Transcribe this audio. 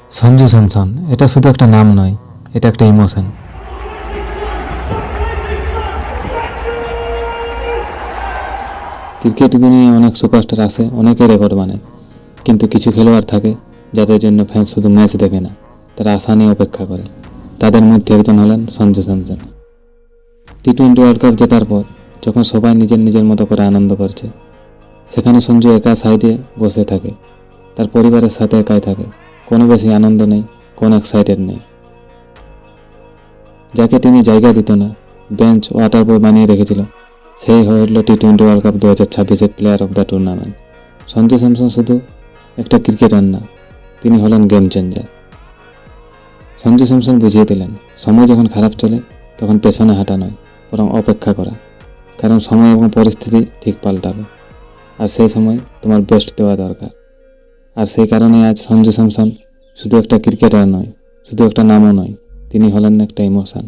Sanju Samson এটা শুধু একটা নাম নয়, এটা একটা ইমোশন। ক্রিকেট নিয়ে অনেক সুপারস্টার আসে, অনেকে রেকর্ড বানায়, কিন্তু কিছু খেলোয়াড় থাকে যাদের জন্য ফ্যান্স শুধু ম্যাচ দেখে না, তারা আশা নিয়ে অপেক্ষা করে। তাদের মধ্যে একজন হলেন সঞ্জু স্যামসন। টি-20 ওয়ার্ল্ড কাপ জেতার পর যখন সবাই নিজের নিজের মতো করে আনন্দ করছে, সেখানে সঞ্জু একা সাইডে বসে থাকে, তার পরিবারের সাথে একাই থাকে। কোনো বেশি আনন্দ নেই, কোনো এক্সাইটেড নেই। যাকে টিমে জায়গা দিত না, বেঞ্চ ওয়াটার বয় বানিয়ে রেখেছিল, সেই হয়ে উঠল টি-20 ওয়ার্ল্ড কাপ 2026-এর player of the tournament. Sanju Samson শুধু একটা ক্রিকেটার না, তিনি হলেন গেম চেঞ্জার। সঞ্জু স্যামসন বুঝিয়ে দিলেন, সময় যখন খারাপ চলে তখন পেছনে হাঁটা নয়, বরং অপেক্ষা করা। কারণ সময় এবং পরিস্থিতি ঠিক পাল্টাবে, আর সেই সময় তোমার বেস্ট দেওয়া দরকার। আর সেই কারণে আজ সঞ্জু স্যামসন শুধু একটা ক্রিকেটার নয়, শুধু একটা নামও নয়, তিনি হলেন একটা ইমোশন।